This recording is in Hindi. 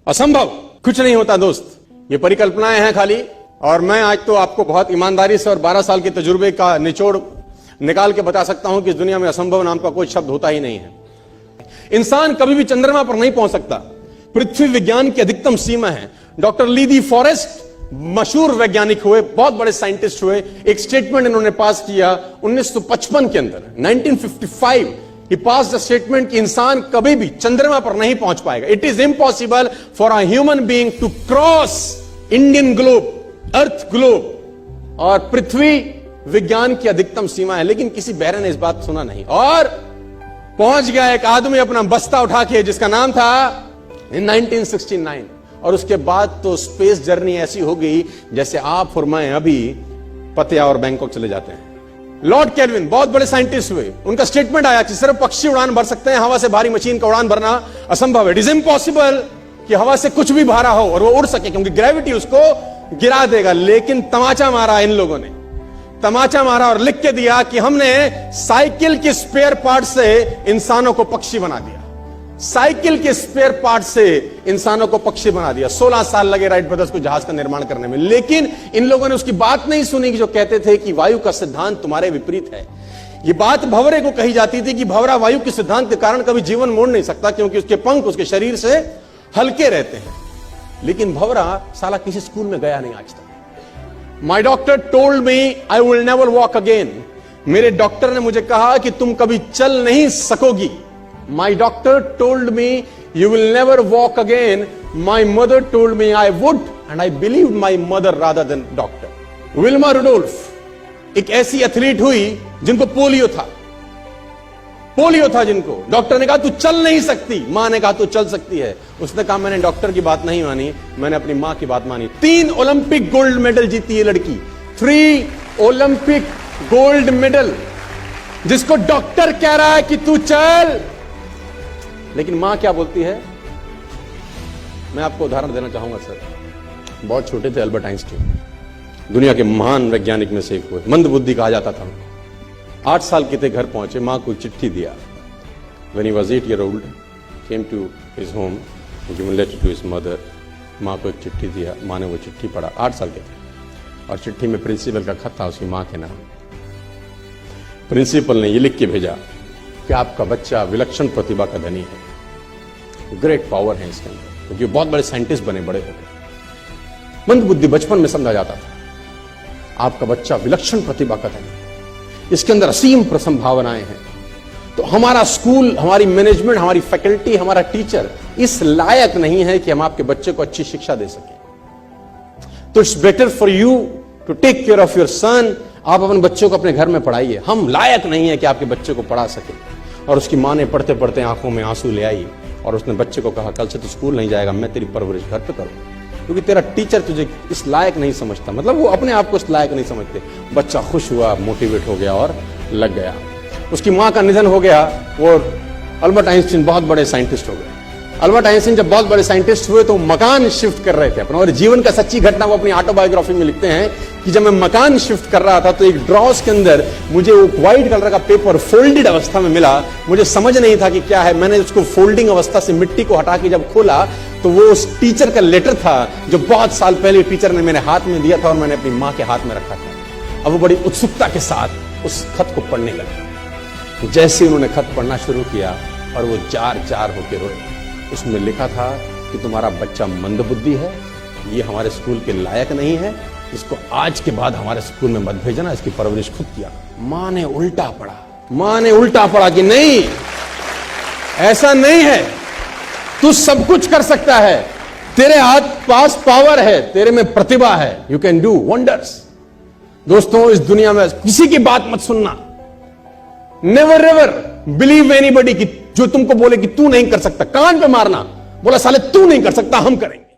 असंभव कुछ नहीं होता दोस्त, ये परिकल्पनाएं हैं खाली। और मैं आज तो आपको बहुत ईमानदारी से और 12 साल के तजुर्बे का निचोड़ निकाल के बता सकता हूं कि इस दुनिया में असंभव नाम का कोई शब्द होता ही नहीं है। इंसान कभी भी चंद्रमा पर नहीं पहुंच सकता, पृथ्वी विज्ञान की अधिकतम सीमा है। डॉक्टर ली दी फॉरेस्ट मशहूर वैज्ञानिक हुए, बहुत बड़े साइंटिस्ट हुए। एक स्टेटमेंट इन्होंने पास किया 1955 के अंदर, 1955 ही पास द स्टेटमेंट कि इंसान कभी भी चंद्रमा पर नहीं पहुंच पाएगा। It is impossible for a human being to cross Indian globe, earth globe. और पृथ्वी विज्ञान की अधिकतम सीमा है, लेकिन किसी बहरे ने इस बात सुना नहीं। और पहुंच गया एक आदमी अपना बस्ता उठा के, जिसका नाम था इन 1969। और उसके बाद तो स्पेस जर्नी ऐसी हो गई जैसे आप और मैं अभी पतिया और बैंकॉक चले जाते हैं। लॉर्ड केल्विन बहुत बड़े साइंटिस्ट हुए, उनका स्टेटमेंट आया कि सिर्फ पक्षी उड़ान भर सकते हैं, हवा से भारी मशीन का उड़ान भरना असंभव है। इट इज इम्पॉसिबल कि हवा से कुछ भी भारा हो और वो उड़ सके, क्योंकि ग्रेविटी उसको गिरा देगा। लेकिन तमाचा मारा इन लोगों ने, तमाचा मारा और लिख के दिया कि हमने साइकिल के स्पेयर पार्ट से इंसानों को पक्षी बना दिया। साइकिल के स्पेयर पार्ट से इंसानों को पक्षी बना दिया। 16 साल लगे राइट ब्रदर्स को जहाज का निर्माण करने में, लेकिन इन लोगों ने उसकी बात नहीं सुनी कि जो कहते थे कि वायु का सिद्धांत तुम्हारे विपरीत है। यह बात भंवरे को कही जाती थी कि भंवरा वायु के सिद्धांत के कारण कभी जीवन मोड़ नहीं सकता, क्योंकि उसके पंख उसके शरीर से हल्के रहते हैं। लेकिन भंवरा साला किसी स्कूल में गया नहीं आज तक। माई doctor told me I will never walk again. मेरे डॉक्टर ने मुझे कहा कि तुम कभी चल नहीं सकोगी। My doctor told me you will never walk again. My mother told me I would, and I believed my mother rather than doctor. Wilma Rudolph एक ऐसी एथलीट हुई जिनको पोलियो था, जिनको डॉक्टर ने कहा तू चल नहीं सकती, मां ने कहा तू चल सकती है। उसने कहा मैंने डॉक्टर की बात नहीं मानी, मैंने अपनी मां की बात मानी। 3 ओलंपिक गोल्ड मेडल जीती है लड़की, 3 ओलंपिक गोल्ड मेडल, जिसको डॉक्टर कह रहा है कि तू चल। लेकिन मां क्या बोलती है? मैं आपको उदाहरण देना चाहूंगा सर। बहुत छोटे थे अल्बर्ट आइंस्टीन, दुनिया के महान वैज्ञानिक में से एक हुए, मंद बुद्धि कहा जाता था। 8 साल के थे, घर पहुंचे, मां को चिट्ठी दिया। When he was 8 years old, came to his home, given letter to his mother. मां को एक चिट्ठी दिया, मां ने वो चिट्ठी पढ़ा। 8 साल के थे, और चिट्ठी में प्रिंसिपल का खत था उसकी मां के नाम। प्रिंसिपल ने ये लिख के भेजा कि आपका बच्चा विलक्षण प्रतिभा का धनी है, ग्रेट पावर है इसके अंदर, क्योंकि बहुत बड़े साइंटिस्ट बने, बड़े हो गए। मंद बुद्धि बचपन में समझा जाता था। आपका बच्चा विलक्षण प्रतिभा का धनी है, इसके अंदर असीम संभावनाएं हैं। तो हमारा स्कूल, हमारी मैनेजमेंट, हमारी फैकल्टी, हमारा टीचर इस लायक नहीं है कि हम आपके बच्चे को अच्छी शिक्षा दे सकें। तो it's better for you to take care of your son. आप अपने बच्चों को अपने घर में पढ़ाइए, हम लायक नहीं है कि आपके बच्चे को पढ़ा सके। और उसकी मां ने पढ़ते पढ़ते आंखों में आंसू ले आई और उसने बच्चे को कहा कल से तू स्कूल नहीं जाएगा, मैं तेरी परवरिश घर पे करूं, क्योंकि तेरा टीचर तुझे इस लायक नहीं समझता। मतलब वो अपने आप को इस लायक नहीं समझते। बच्चा खुश हुआ, मोटिवेट हो गया और लग गया। उसकी मां का निधन हो गया, वो अल्बर्ट आइंस्टीन बहुत बड़े साइंटिस्ट हो गए। अल्बर्ट आइंस्टीन जब बहुत बड़े साइंटिस्ट हुए तो मकान शिफ्ट कर रहे थे अपना, और जीवन का सच्ची घटना वो अपनी ऑटोबायोग्राफी में लिखते हैं कि जब मैं मकान शिफ्ट कर रहा था तो एक ड्रॉस के अंदर मुझे वो व्हाइट कलर का पेपर फोल्डेड अवस्था में मिला। मुझे समझ नहीं था कि क्या है। मैंने उसको फोल्डिंग अवस्था से मिट्टी को हटा के जब खोला तो वो उस टीचर का लेटर था जो बहुत साल पहले टीचर ने मेरे हाथ में दिया था और मैंने अपनी मां के हाथ में रखा था। अब वो बड़ी उत्सुकता के साथ उस खत को पढ़ने लगे। जैसे उन्होंने खत पढ़ना शुरू किया और वो जार जार होकर रोए। उसमें लिखा था कि तुम्हारा बच्चा मंदबुद्धि है, ये हमारे स्कूल के लायक नहीं है, इसको आज के बाद हमारे स्कूल में मत भेजना, इसकी परवरिश खुद किया। मां ने उल्टा पड़ा, मां ने उल्टा पड़ा कि नहीं, ऐसा नहीं है, तू सब कुछ कर सकता है, तेरे हाथ पास पावर है, तेरे में प्रतिभा है, यू कैन डू वंडर्स। दोस्तों, इस दुनिया में किसी की बात मत सुनना। नेवर एवर बिलीव एनीबॉडी कि जो तुमको बोले कि तू नहीं कर सकता, कान पे मारना, बोला साले तू नहीं कर सकता, हम करेंगे।